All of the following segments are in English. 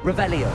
Revelio.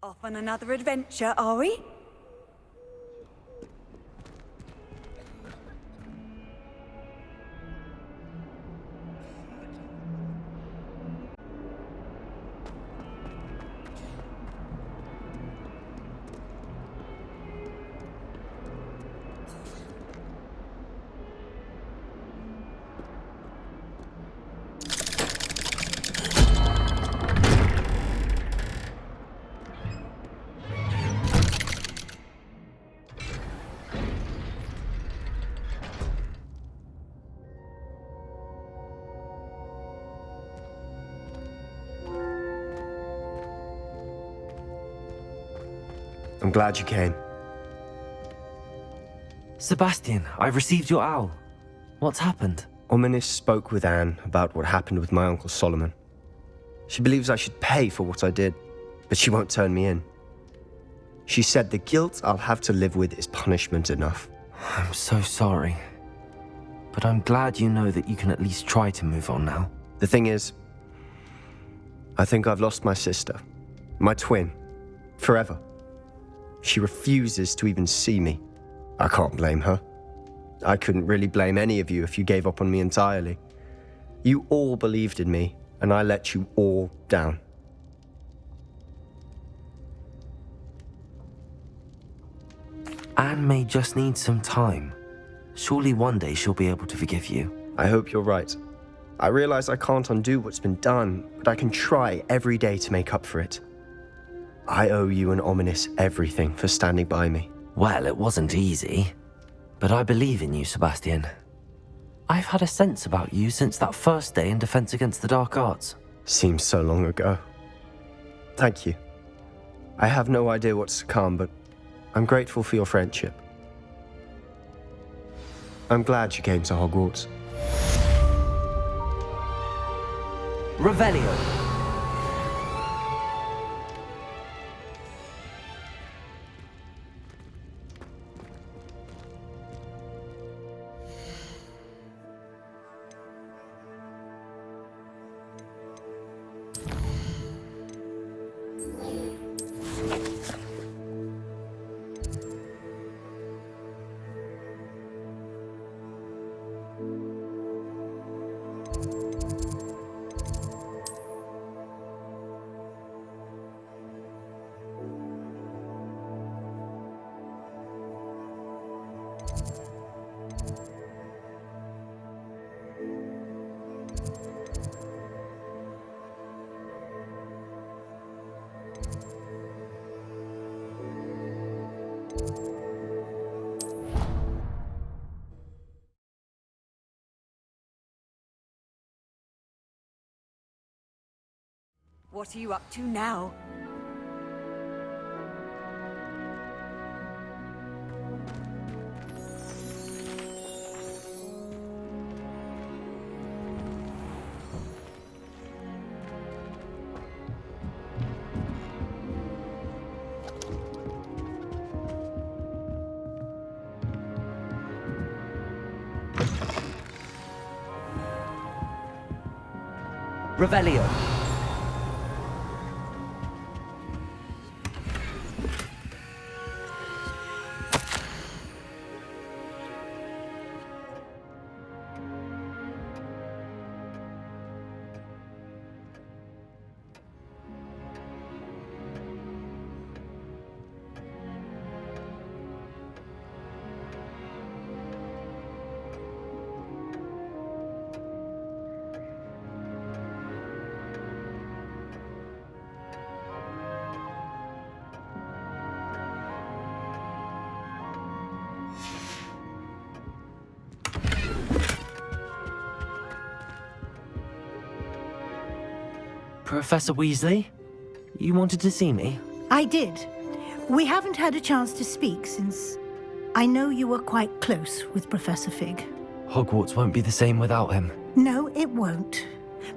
Off on another adventure, are we? I'm glad you came. Sebastian, I've received your owl. What's happened? Ominis spoke with Anne about what happened with my Uncle Solomon. She believes I should pay for what I did, but she won't turn me in. She said the guilt I'll have to live with is punishment enough. I'm so sorry. But I'm glad you know that you can at least try to move on now. The thing is, I think I've lost my sister, my twin, forever. She refuses to even see me. I can't blame her. I couldn't really blame any of you if you gave up on me entirely. You all believed in me, and I let you all down. Anne may just need some time. Surely one day she'll be able to forgive you. I hope you're right. I realize I can't undo what's been done, but I can try every day to make up for it. I owe you and Ominis everything for standing by me. Well, it wasn't easy, but I believe in you, Sebastian. I've had a sense about you since that first day in Defense Against the Dark Arts. Seems so long ago. Thank you. I have no idea what's to come, but I'm grateful for your friendship. I'm glad you came to Hogwarts. Revelio. What are you up to now? Revelio. Professor Weasley? You wanted to see me? I did. We haven't had a chance to speak since I know you were quite close with Professor Fig. Hogwarts won't be the same without him. No, it won't.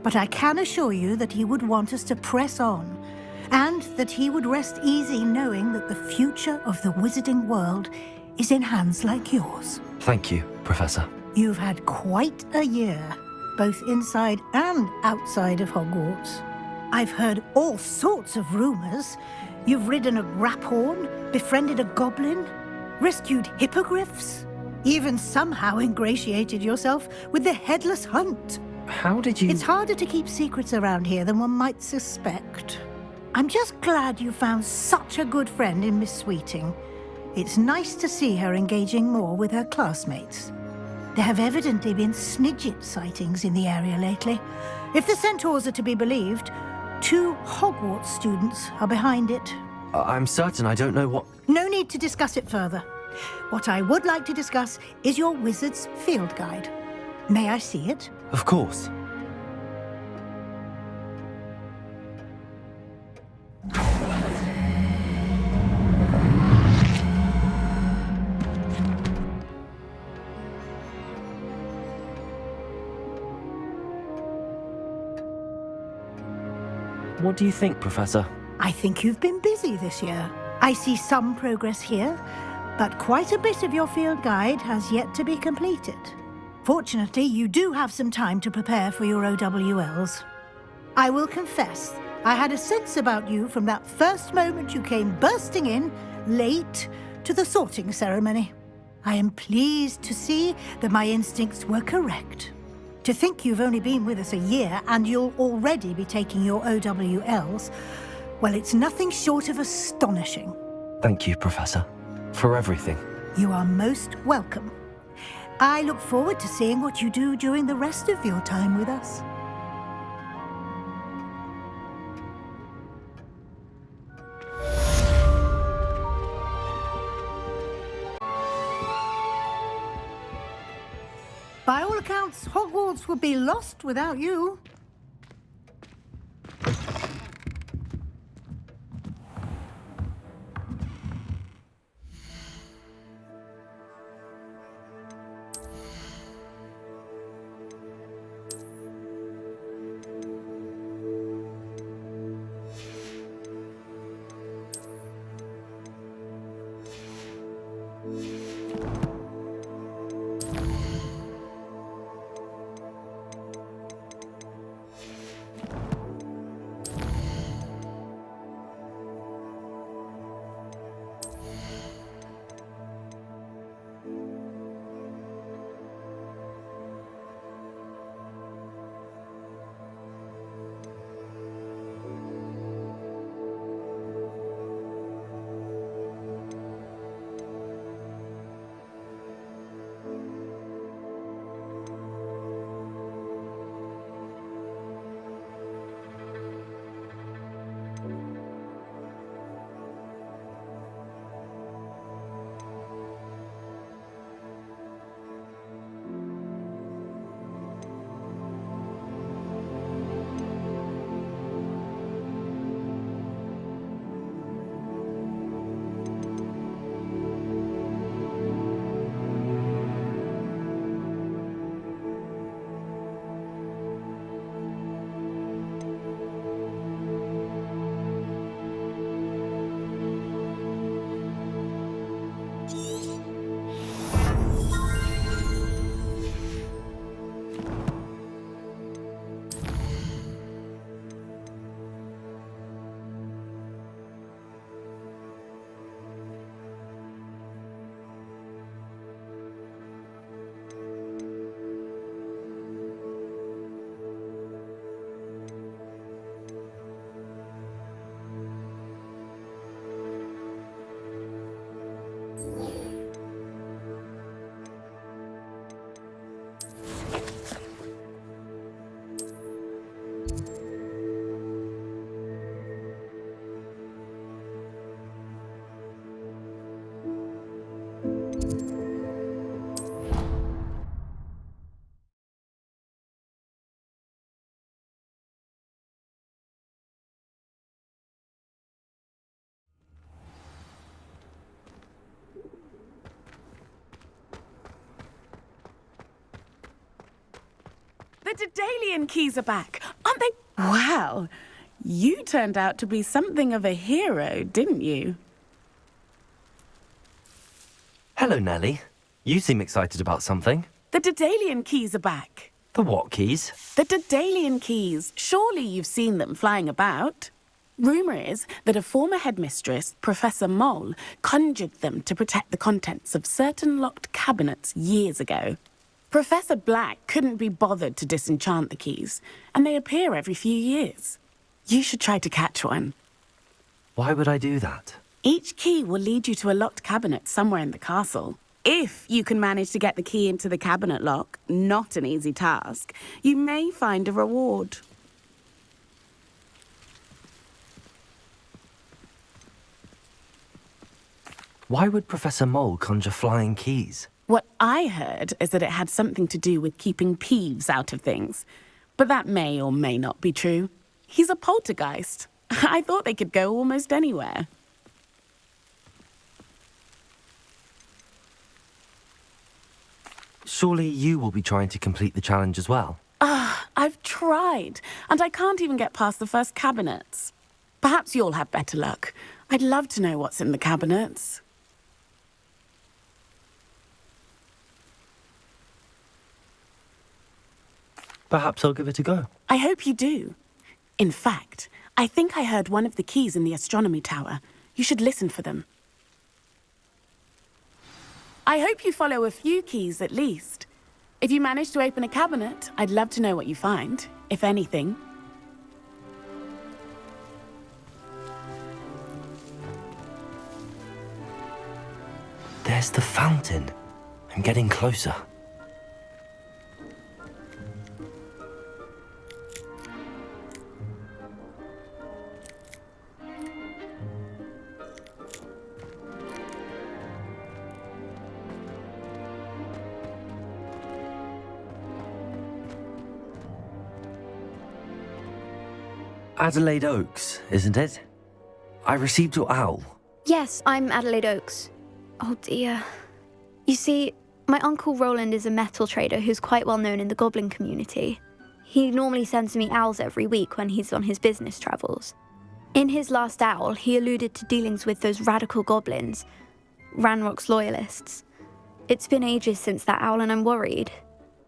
But I can assure you that he would want us to press on, and that he would rest easy knowing that the future of the wizarding world is in hands like yours. Thank you, Professor. You've had quite a year, both inside and outside of Hogwarts. I've heard all sorts of rumors. You've ridden a graphorn, befriended a goblin, rescued hippogriffs, even somehow ingratiated yourself with the Headless Hunt. How did you... It's harder to keep secrets around here than one might suspect. I'm just glad you found such a good friend in Miss Sweeting. It's nice to see her engaging more with her classmates. There have evidently been Snidget sightings in the area lately. If the centaurs are to be believed, 2 Hogwarts students are behind it. I'm certain I don't know what... No need to discuss it further. What I would like to discuss is your wizard's field guide. May I see it? Of course. What do you think, Professor? I think you've been busy this year. I see some progress here, but quite a bit of your field guide has yet to be completed. Fortunately, you do have some time to prepare for your OWLs. I will confess, I had a sense about you from that first moment you came bursting in, late, to the sorting ceremony. I am pleased to see that my instincts were correct. To think you've only been with us a year and you'll already be taking your OWLs, well, it's nothing short of astonishing. Thank you, Professor, for everything. You are most welcome. I look forward to seeing what you do during the rest of your time with us. By all accounts, Hogwarts would be lost without you. Daedalian keys are back, aren't they? Wow, you turned out to be something of a hero, didn't you? Hello, Nellie. You seem excited about something. The Daedalian keys are back. The what keys? The Daedalian keys. Surely you've seen them flying about. Rumour is that a former headmistress, Professor Mole, conjured them to protect the contents of certain locked cabinets years ago. Professor Black couldn't be bothered to disenchant the keys, and they appear every few years. You should try to catch one. Why would I do that? Each key will lead you to a locked cabinet somewhere in the castle. If you can manage to get the key into the cabinet lock, not an easy task, you may find a reward. Why would Professor Mole conjure flying keys? What I heard is that it had something to do with keeping Peeves out of things. But that may or may not be true. He's a poltergeist. I thought they could go almost anywhere. Surely you will be trying to complete the challenge as well. I've tried, and I can't even get past the first cabinets. Perhaps you'll have better luck. I'd love to know what's in the cabinets. Perhaps I'll give it a go. I hope you do. In fact, I think I heard one of the keys in the astronomy tower. You should listen for them. I hope you follow a few keys at least. If you manage to open a cabinet, I'd love to know what you find, if anything. There's the fountain. I'm getting closer. Adelaide Oaks, isn't it? I received your owl. Yes, I'm Adelaide Oaks. Oh dear. You see, my uncle Rowland is a metal trader who's quite well known in the goblin community. He normally sends me owls every week when he's on his business travels. In his last owl, he alluded to dealings with those radical goblins, Ranrock's loyalists. It's been ages since that owl and I'm worried.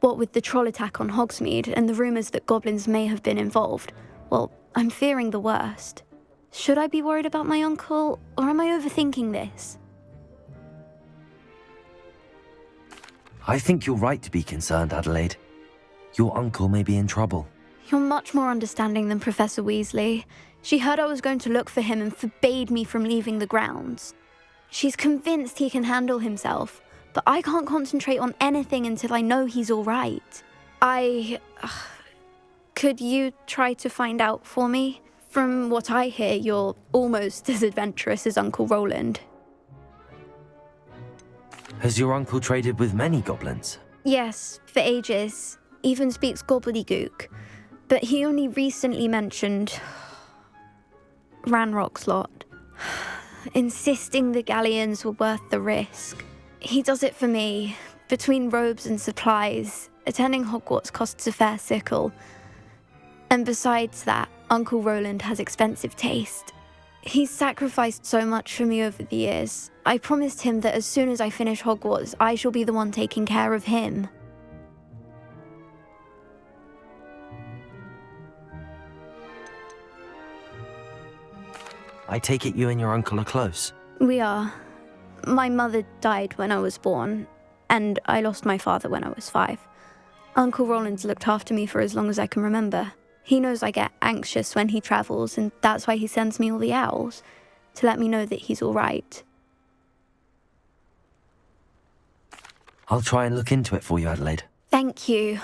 What with the troll attack on Hogsmeade and the rumours that goblins may have been involved, well, I'm fearing the worst. Should I be worried about my uncle, or am I overthinking this? I think you're right to be concerned, Adelaide. Your uncle may be in trouble. You're much more understanding than Professor Weasley. She heard I was going to look for him and forbade me from leaving the grounds. She's convinced he can handle himself, but I can't concentrate on anything until I know he's all right. Could you try to find out for me? From what I hear, you're almost as adventurous as Uncle Rowland. Has your uncle traded with many goblins? Yes, for ages. Even speaks gobbledygook. But he only recently mentioned Ranrock's lot, insisting the galleons were worth the risk. He does it for me. Between robes and supplies, attending Hogwarts costs a fair sickle. And besides that, Uncle Rowland has expensive taste. He's sacrificed so much for me over the years. I promised him that as soon as I finish Hogwarts, I shall be the one taking care of him. I take it you and your uncle are close. We are. My mother died when I was born, and I lost my father when I was 5. Uncle Rowland's looked after me for as long as I can remember. He knows I get anxious when he travels, and that's why he sends me all the owls, to let me know that he's all right. I'll try and look into it for you, Adelaide. Thank you.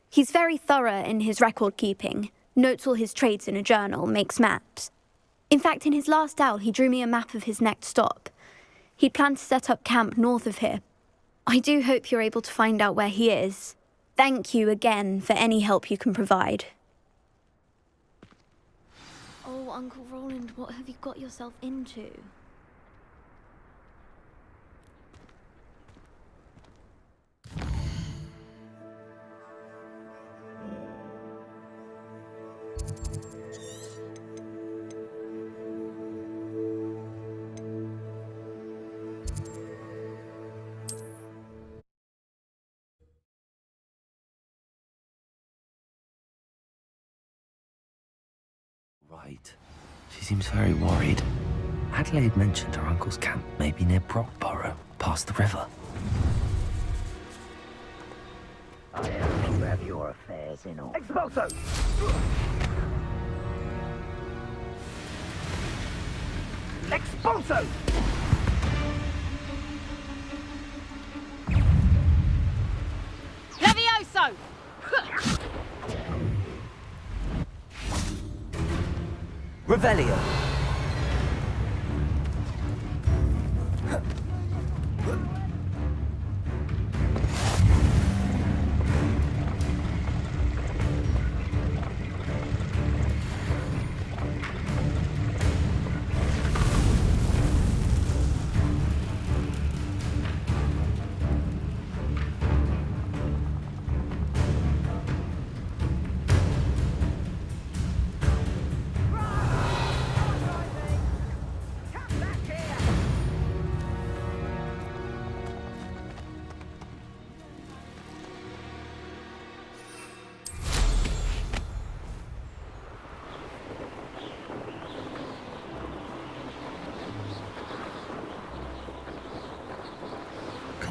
He's very thorough in his record keeping, notes all his trades in a journal, makes maps. In fact, in his last owl, he drew me a map of his next stop. He'd planned to set up camp north of here. I do hope you're able to find out where he is. Thank you again for any help you can provide. Oh, Uncle Rowland, what have you got yourself into? right. She seems very worried. Adelaide mentioned her uncle's camp may be near Brockborough, past the river. I hope you have your affairs in order. Expulso! Expulso! Levioso! Revelio.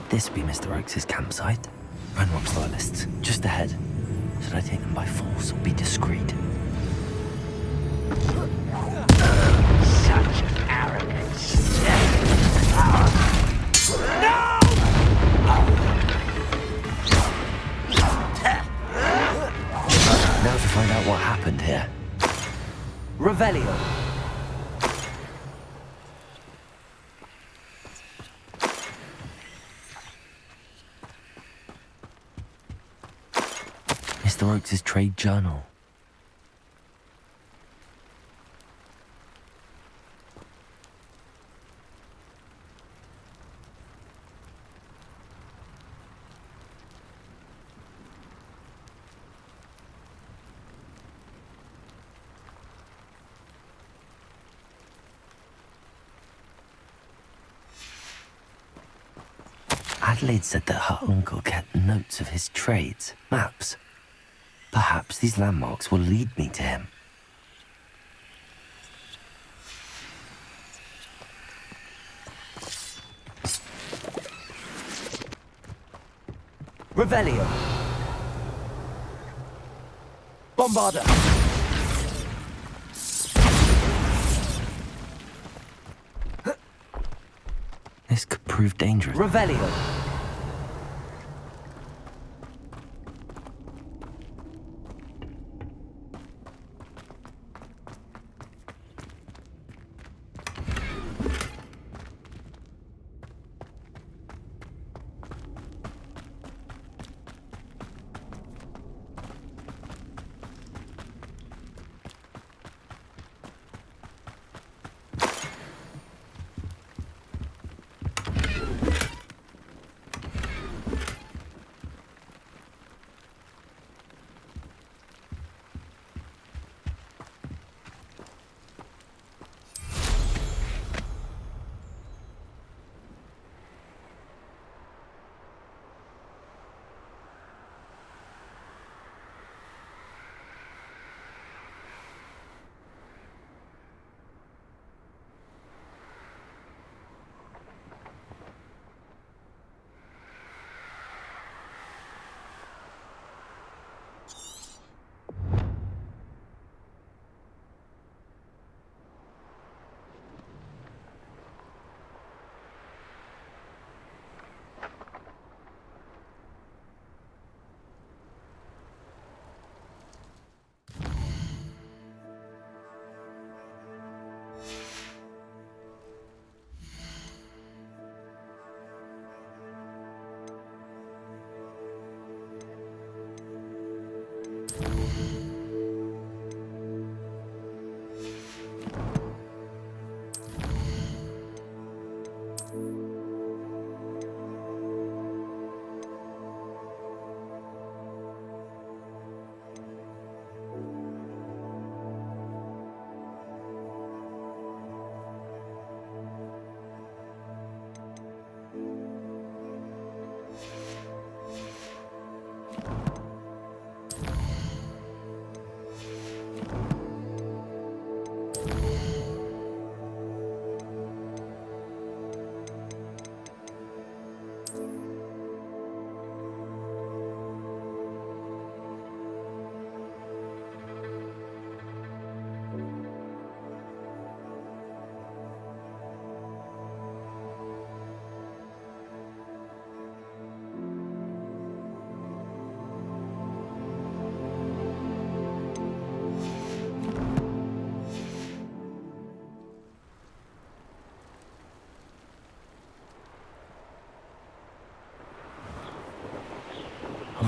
This be Mr. Oakes' campsite? Ranrock's loyalists, just ahead. Should I take them by force or be discreet? Such arrogance. No! Now to find out what happened here. Revelio. Mr. Oakes' trade journal. Adelaide said that her uncle kept notes of his trades, maps. Perhaps these landmarks will lead me to him. Revelio. Bombarda. This could prove dangerous. Revelio.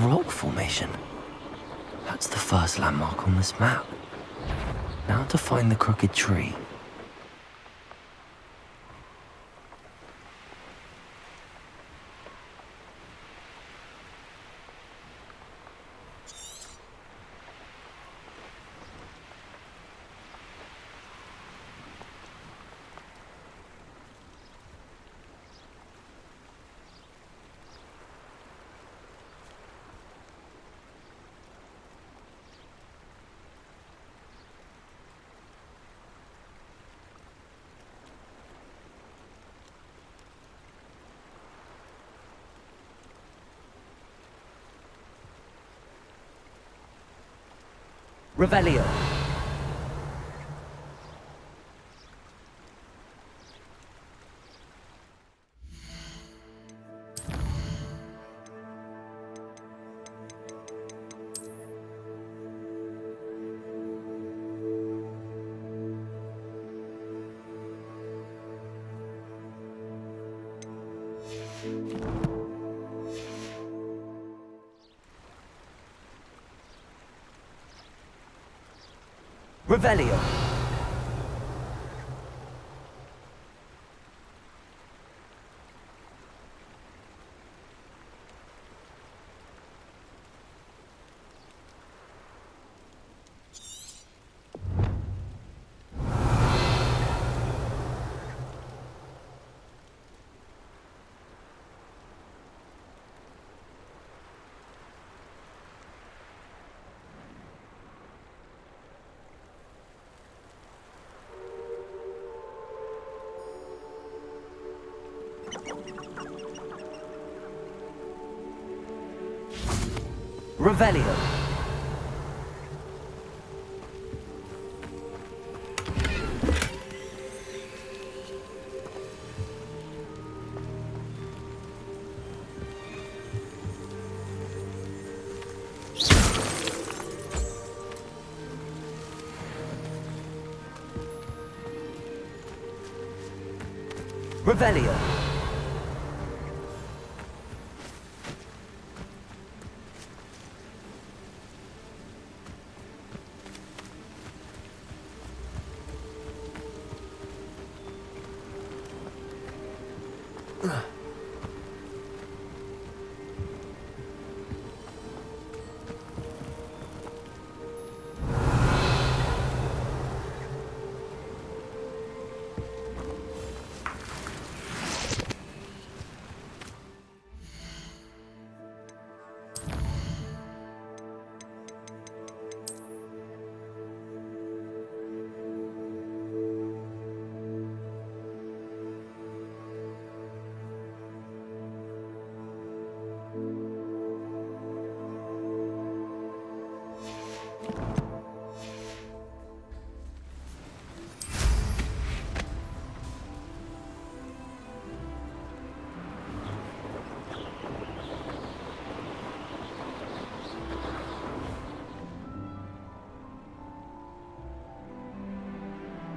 rock formation. That's the first landmark on this map. Now to find the crooked tree. Revelio. Revelio. Revelio. Revelio.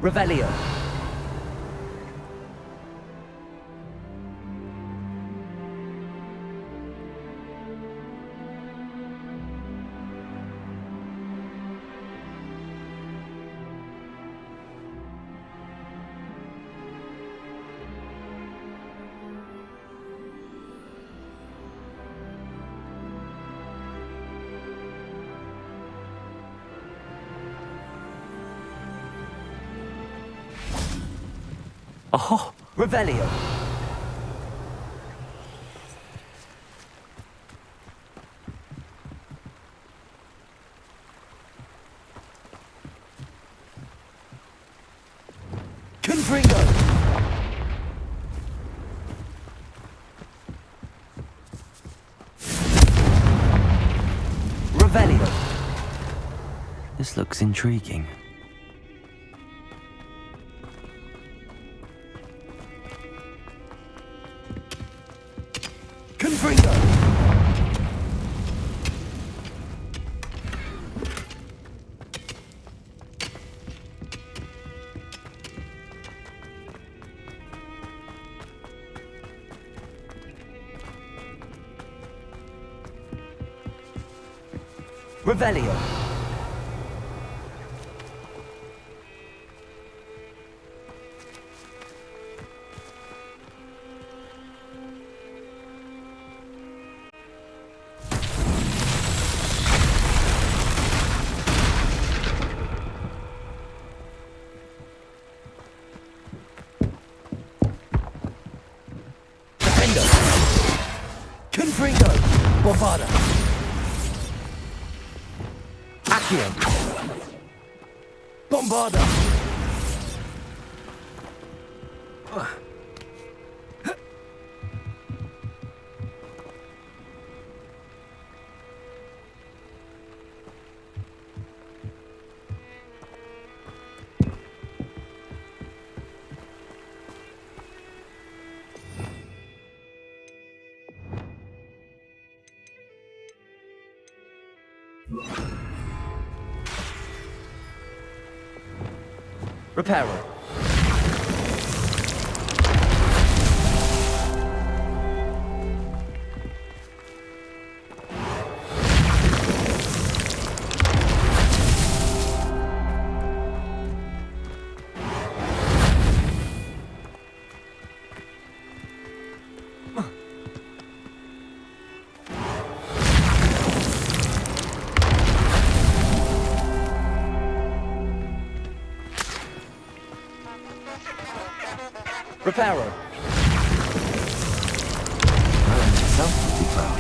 Revelio. Oh, Revelio. Confringo. Revelio. this looks intriguing. Confringo. Revelio. Defendo. Confringo. Bombarda. Accio. Bombarda. Reparo. Reparo. Rowland himself would be proud.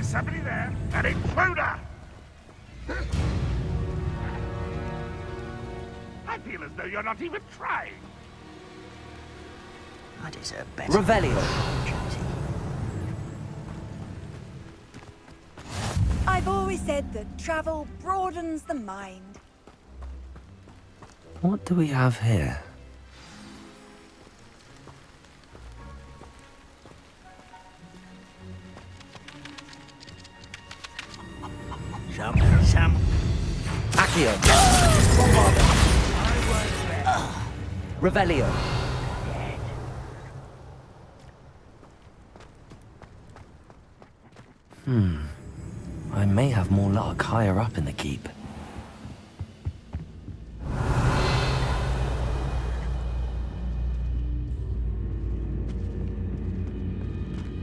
Somebody there? An intruder! I feel as though you're not even trying. I deserve better. Revelio. I've always said that travel broadens the mind. What do we have here? Some. Accio. Revelio. I may have more luck higher up in the keep.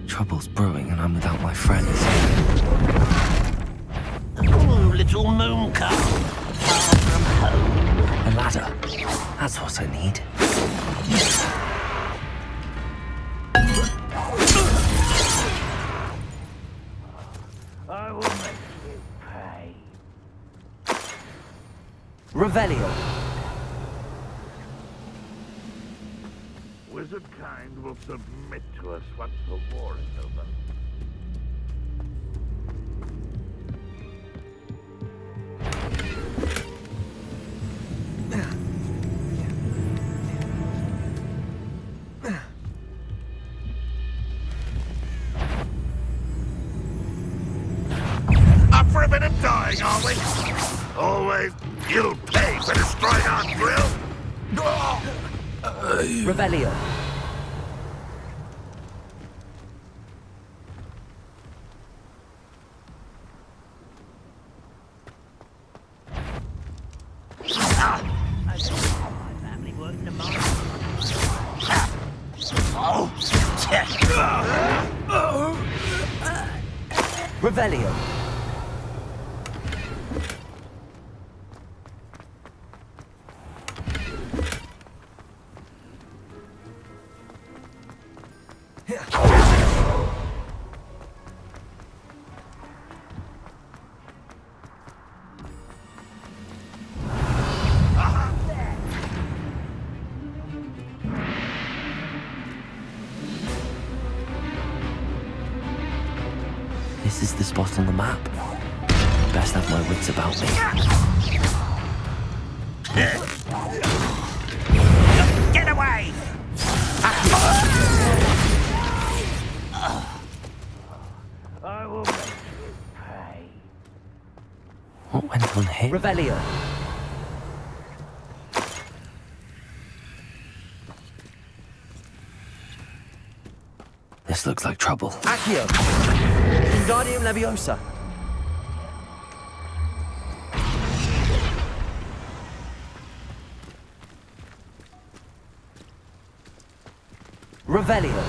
Trouble's brewing and I'm without my friends. Oh, little moon calf. Far from home. A ladder. That's what I need. I will make you pay. Revelio. Wizard kind will submit to us once the war is over. Up for a bit of dying, are we? Always, you'll pay for destroying our drill. Revelio. Revelio. This is the spot on the map. Best have my wits about me. Get away! I will make you pay. What went on here? Revelio. This looks like trouble. Accio! Wingardium Leviosa! Revelio.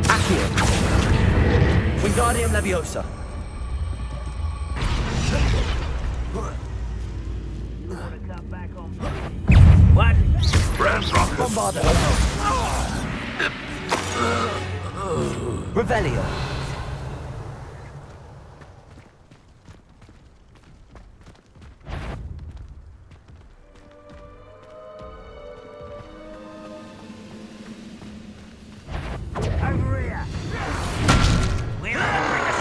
Accio! Wingardium Leviosa! What? Ramrockers. Bombardo! Revelio. Over here! We'll bring us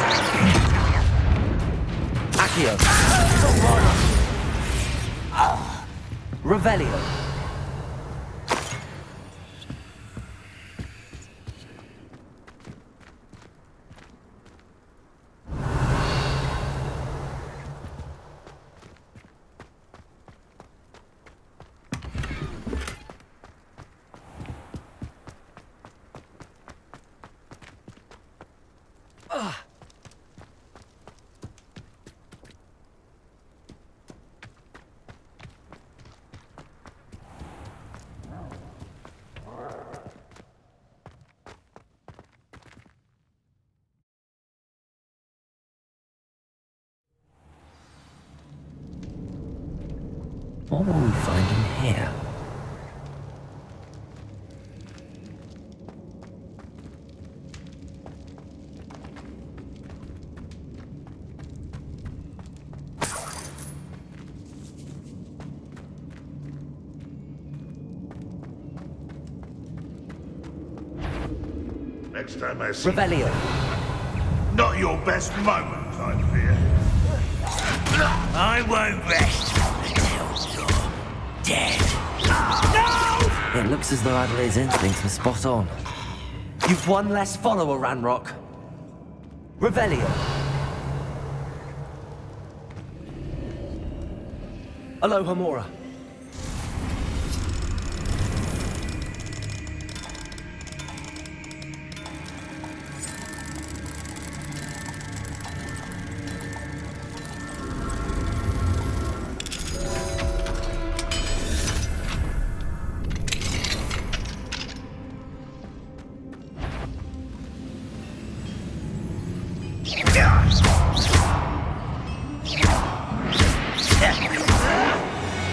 Accio. Revelio. What will we find in here? Next time I see Revelio. not your best moment, I fear. I won't rest until you're dead. No! It looks as though Adelaide's instincts were spot on. You've one less follower, Ranrock. Revelio. Aloha Mora.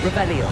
Revelio.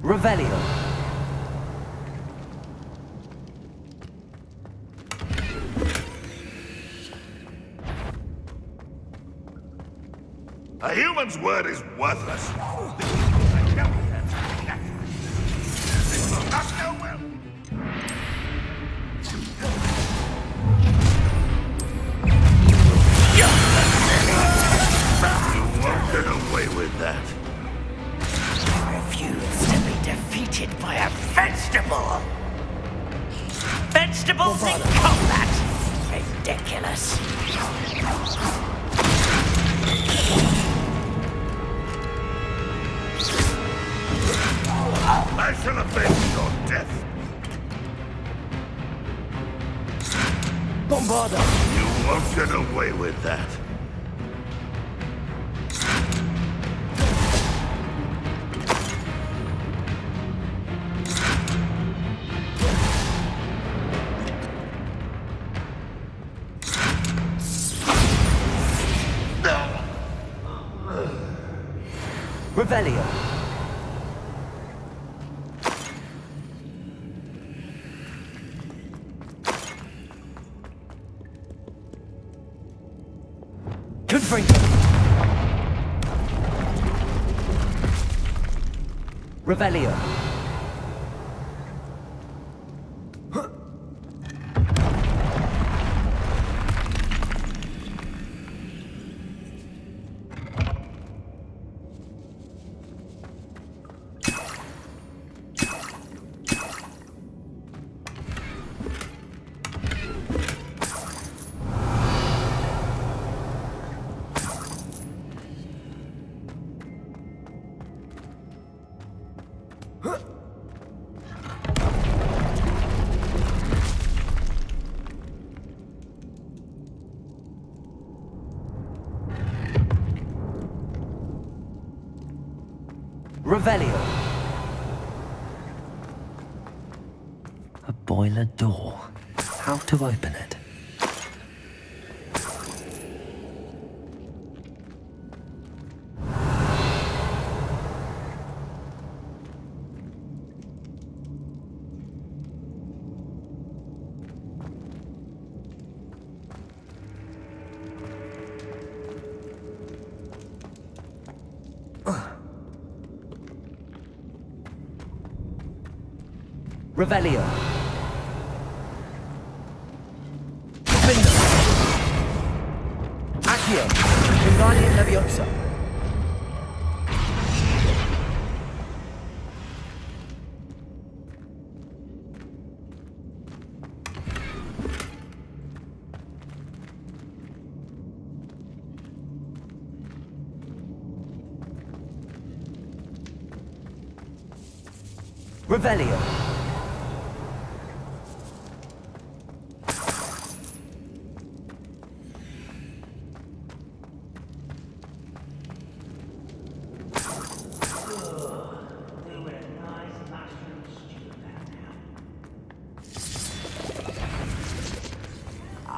Revelio. A human's word is worthless. This will not go well. defeated by a vegetable! Vegetables in combat! Ridiculous. I shall avenge your death. Bombarda! You won't get away with that. Revelio. Confringo. Revelio. Revelio. A boiler door. How to open it? Revelio. Findo. Accio. Wingardium Leviosa. Revelio.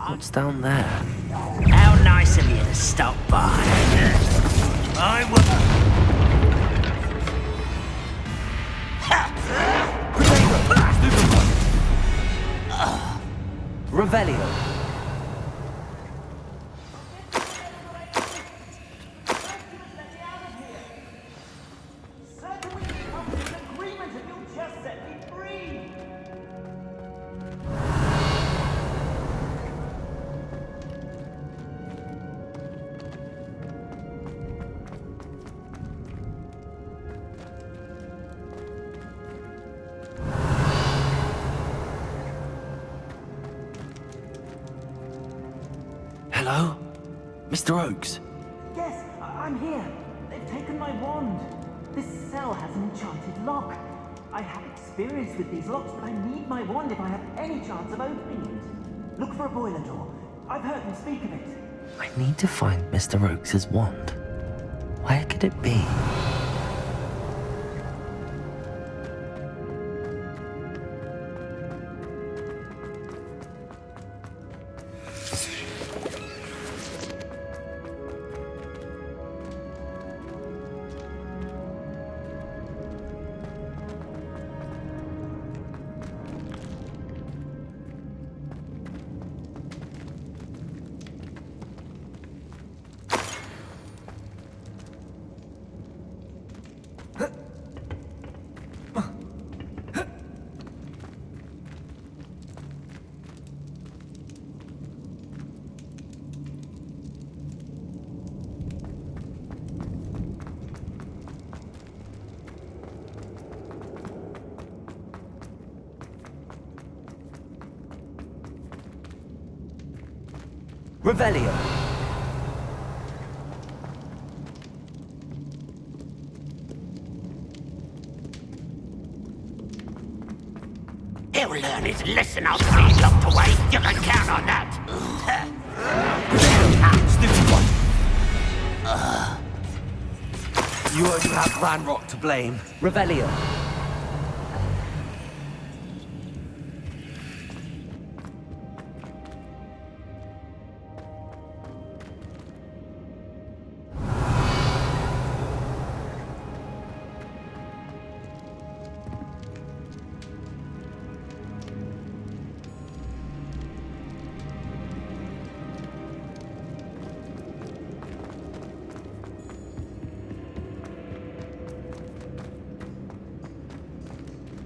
What's down there? How nice of you to stop by. I will. Revelio. Hello? Mr. Oakes? Yes, I'm here. They've taken my wand. This cell has an enchanted lock. I have experience with these locks, but I need my wand if I have any chance of opening it. Look for a boiler door. I've heard them speak of it. I need to find Mr. Oakes' wand. Where could it be? Revelio. He'll learn his lesson after he's locked away. You can count on that. Stupid one. You only have Ranrock to blame. Revelio.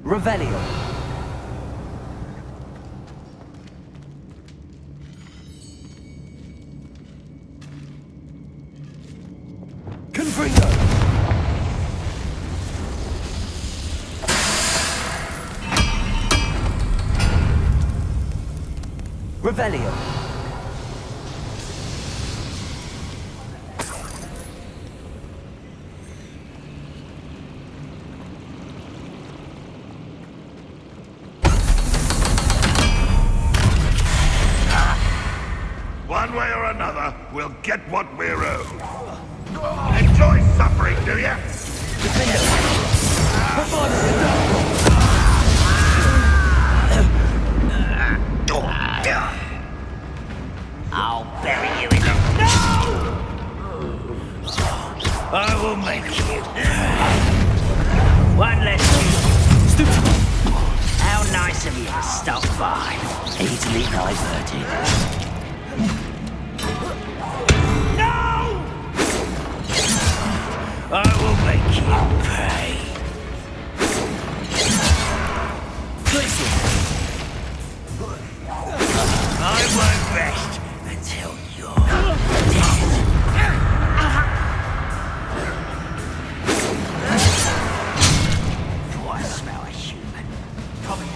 Revelio. Confringo. Revelio. One way or another, we'll get what we're owed. Enjoy suffering, do ya? I'll bury you in the... No! I will make you. One less you. How nice of you to stop by. Easily diverted. I will make you pay. I won't rest until you're dead. Oh, I smell a human. Probably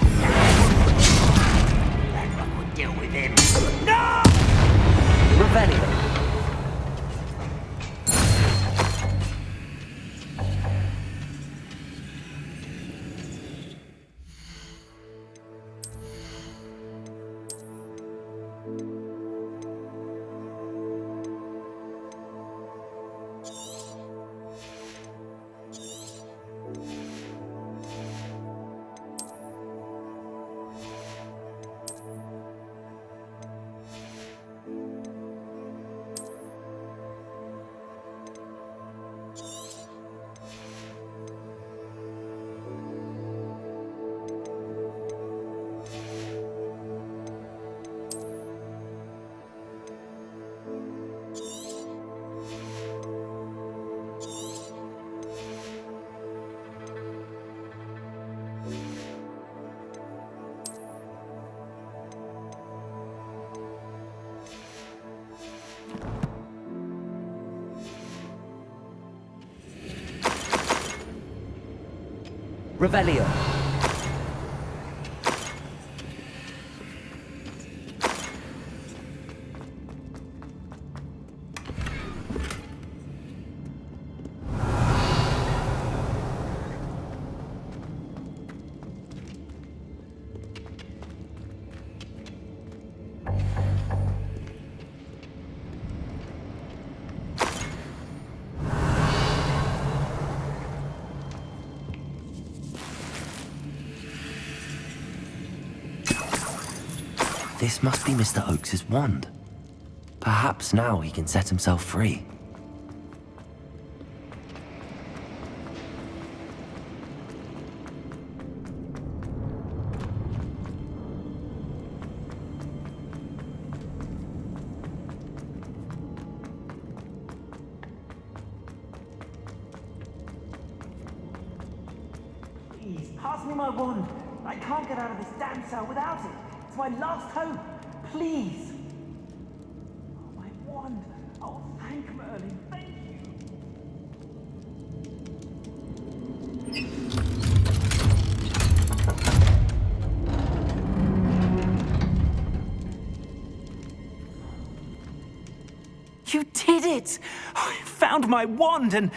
that one will deal with him. No! Revelio. Revelio. This must be Mr. Oakes's wand. Perhaps now he can set himself free. Please, pass me my wand. I can't get out of this damn cell without it. It's my last hope. Please. Oh, my wand. Oh, thank Merlin. Thank you. did it! I found my wand and...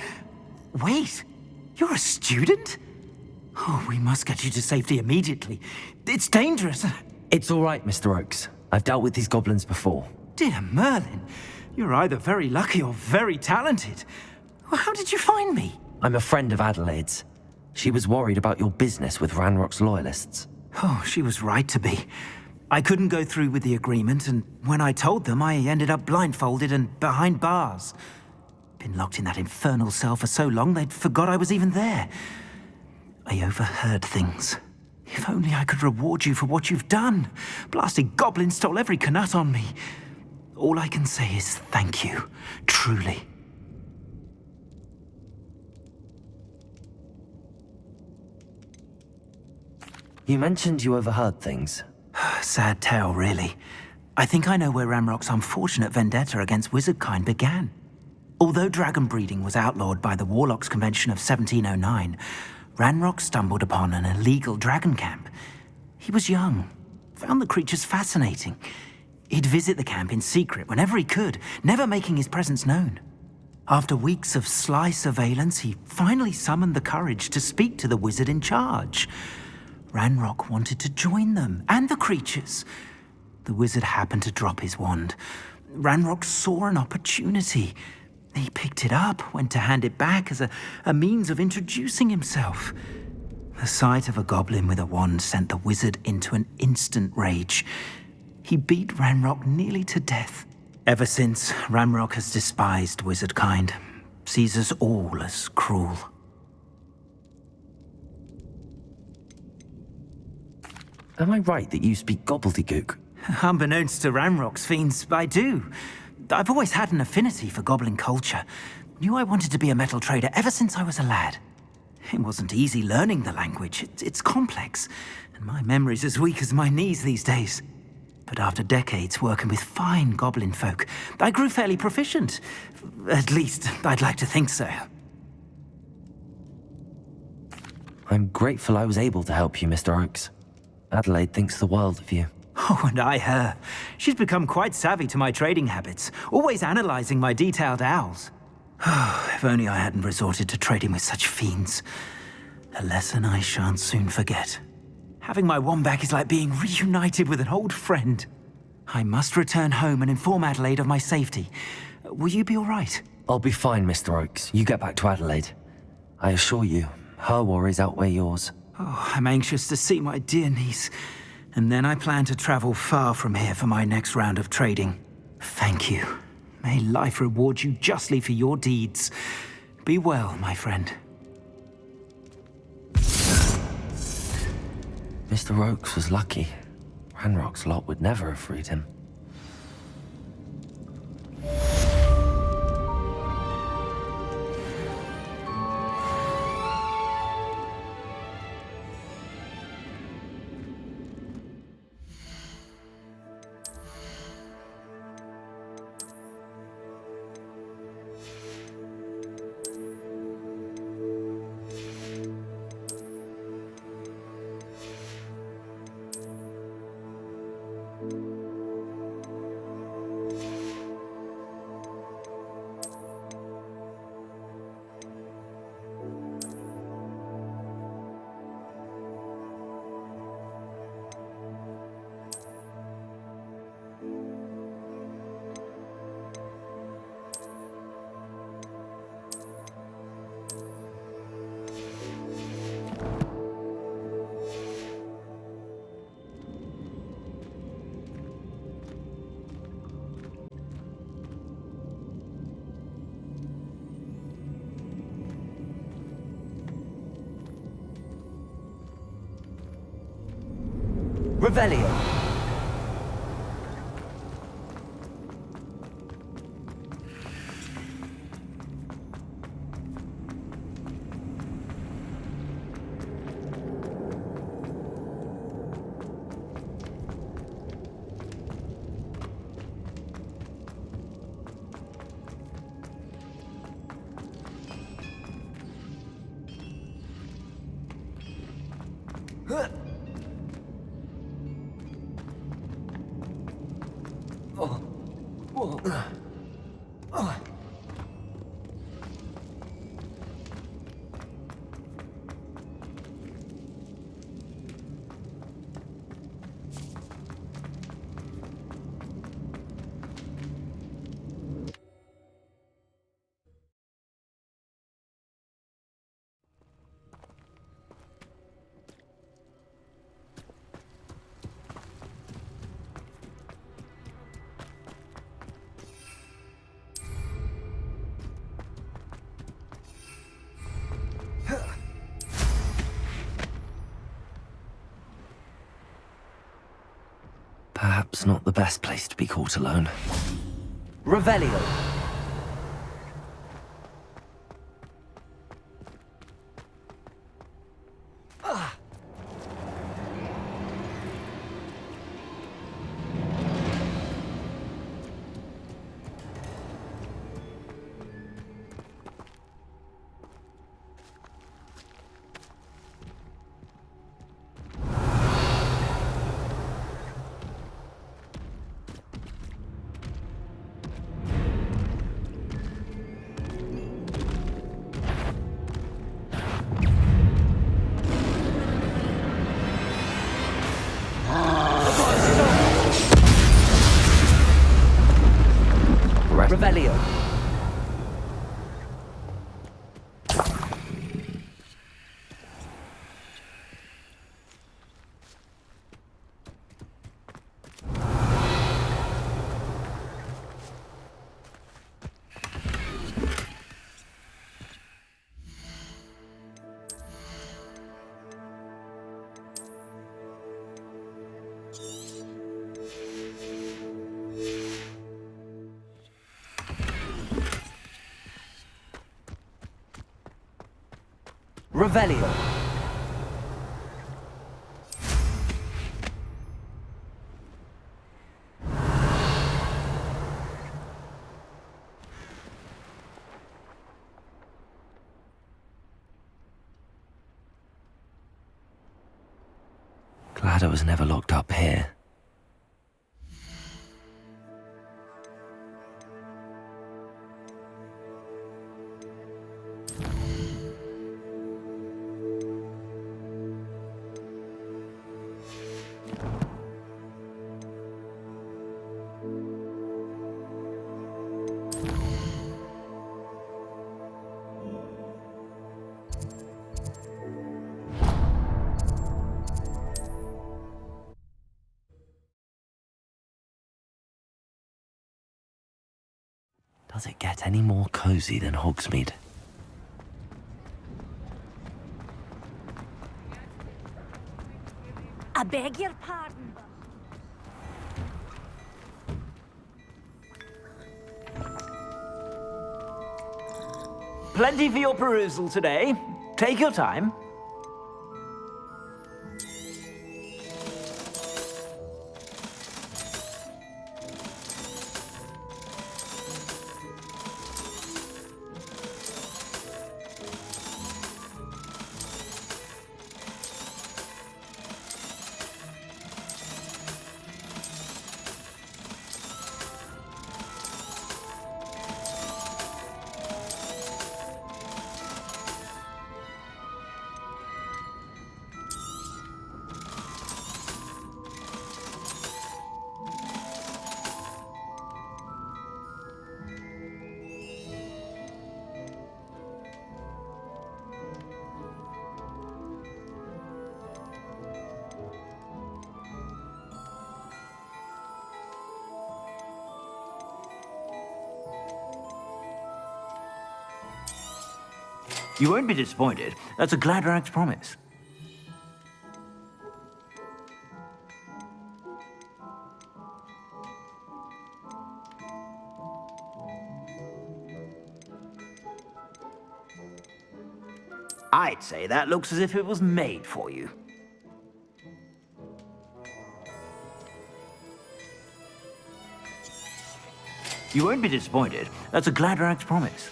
Wait, you're a student? Oh, we must get you to safety immediately. It's dangerous. It's all right, Mr. Oakes. I've dealt with these goblins before. Dear Merlin, you're either very lucky or very talented. Well, how did you find me? I'm a friend of Adelaide's. She was worried about your business with Ranrock's loyalists. Oh, she was right to be. I couldn't go through with the agreement, and when I told them, I ended up blindfolded and behind bars. Been locked in that infernal cell for so long, they'd forgot I was even there. I overheard things. If only I could reward you for what you've done. Blasted goblin stole every canut on me. All I can say is thank you, truly. You mentioned you overheard things. Sad tale, really. I think I know where Ranrock's unfortunate vendetta against wizardkind began. Although dragon breeding was outlawed by the Warlocks Convention of 1709, Ranrock stumbled upon an illegal dragon camp. He was young, found the creatures fascinating. He'd visit the camp in secret whenever he could, never making his presence known. After weeks of sly surveillance, he finally summoned the courage to speak to the wizard in charge. Ranrock wanted to join them, and the creatures. The wizard happened to drop his wand. Ranrock saw an opportunity. He picked it up, went to hand it back as a means of introducing himself. The sight of a goblin with a wand sent the wizard into an instant rage. He beat Ranrock nearly to death. Ever since, Ranrock has despised wizardkind, sees us all as cruel. Am I right that you speak gobbledygook? Unbeknownst to Ranrock's fiends, I do. I've always had an affinity for goblin culture. Knew I wanted to be a metal trader ever since I was a lad. It wasn't easy learning the language. It's complex, and my memory's as weak as my knees these days. But after decades working with fine goblin folk, I grew fairly proficient. At least, I'd like to think so. I'm grateful I was able to help you, Mr. Oakes. Adelaide thinks the world of you. Oh, and I her. She's become quite savvy to my trading habits, always analyzing my detailed owls. Oh, if only I hadn't resorted to trading with such fiends. A lesson I shan't soon forget. Having my wand back is like being reunited with an old friend. I must return home and inform Adelaide of my safety. Will you be all right? I'll be fine, Mr. Oakes. You get back to Adelaide. I assure you, her worries outweigh yours. Oh, I'm anxious to see my dear niece. And then I plan to travel far from here for my next round of trading. Thank you. May life reward you justly for your deeds. Be well, my friend. Mr. Oakes was lucky. Ranrock's lot would never have freed him. Revelio. Perhaps not the best place to be caught alone. Revelio. Revelio. Revelio. Glad I was never locked up here. Does it get any more cozy than Hogsmeade? I beg your pardon. Plenty for your perusal today. Take your time. You won't be disappointed. That's a Gladrag's promise. I'd say that looks as if it was made for you. You won't be disappointed. That's a Gladrag's promise.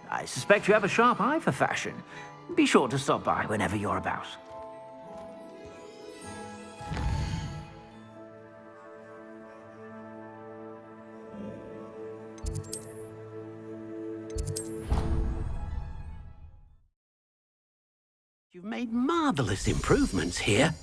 I suspect you have a sharp eye for fashion. Be sure to stop by whenever you're about. You've made marvelous improvements here.